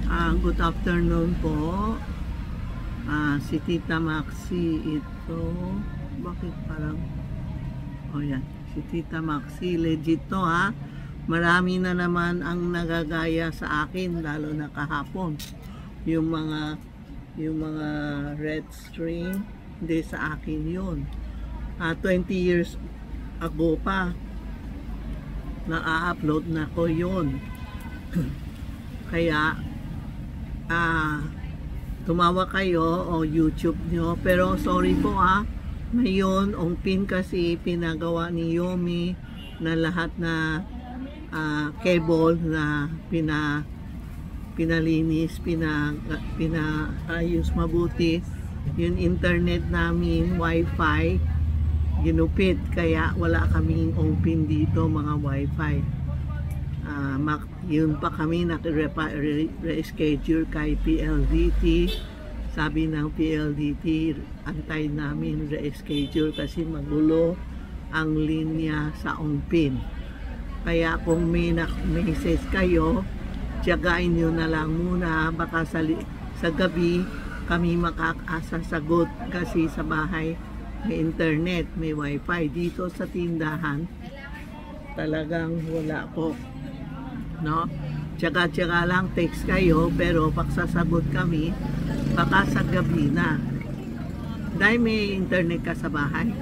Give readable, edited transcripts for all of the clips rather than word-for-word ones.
Good afternoon po. Si Tita Maxi ito. Bakit parang... Oh yan. Si Tita Maxi. Legit to ha. Marami na naman ang nagagaya sa akin. Lalo na kahapon. Yung mga red string. Hindi sa akin yun. 20 years ago pa. Na-upload na ko yun. Kaya tumawa kayo o YouTube nyo, pero sorry po ngayon ang pin kasi pinagawa ni Yomi na lahat na cable na pinalinis, pinaayos mabuti yung internet namin, wifi ginupit, kaya wala kaming open dito mga wifi. Yun pa kami nag-reschedule kay PLDT. Sabi ng PLDT, antay namin reschedule kasi magulo ang linya sa Ongpin. Kaya kung may message kayo, tiyagain nyo na lang muna, baka sa gabi kami makakasasagot kasi sa bahay may internet, may wifi. Dito sa tindahan talagang wala po, no? Tsaga-tsaga lang text kayo, pero pagsasagot kami baka sa gabi na. Dahil may internet ka sa bahay,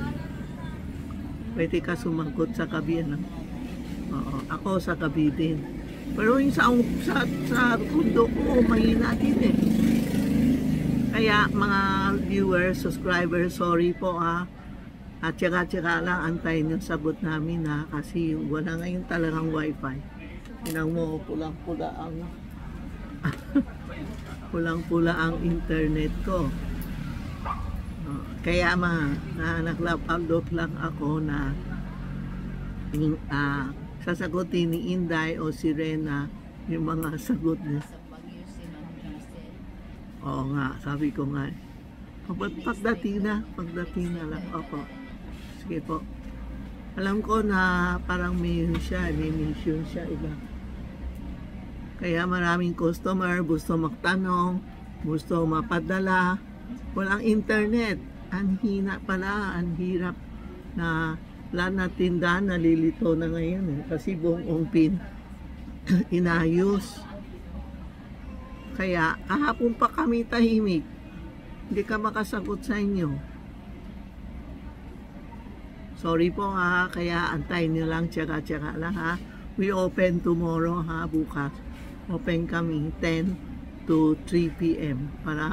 pwede ka sumagot sa gabi, no? Oo, ako sa gabi din, pero yung sa kundo ko mahina din eh. Kaya mga viewers, subscribers, sorry po at tsaga-tsaga lang, antayin yung sagot namin kasi wala ngayon talagang wifi. Tinang mo, pulang-pula ang pulang-pula ang internet ko. Kaya nag-upload lang ako na sasagutin ni Inday o si Rena yung mga sagot niya. Oo nga, sabi ko nga. Pagdating na lang. Opo. Sige po. Alam ko na parang may mission siya iba. Kaya maraming customer gusto magtanong, gusto mapadala. Walang internet. Ang hina pala, ang hirap na lahat na tindahan nalilito na ngayon kasi buong Ongpin inayos. Kaya kahapon pa kami tahimik. Hindi ka makasagot sa inyo. Sorry po kaya antayin nyo lang, tsaga-tsaga lang We open tomorrow bukas. Open kami 10 to 3 PM para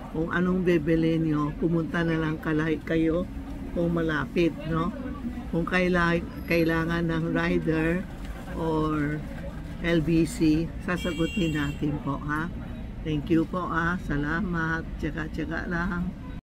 kung anong bebele nyo, pumunta na lang kayo kung malapit, no? Kung kailangan ng rider or LBC, sasagutin natin po Thank you po salamat, tsaga-tsaga lang.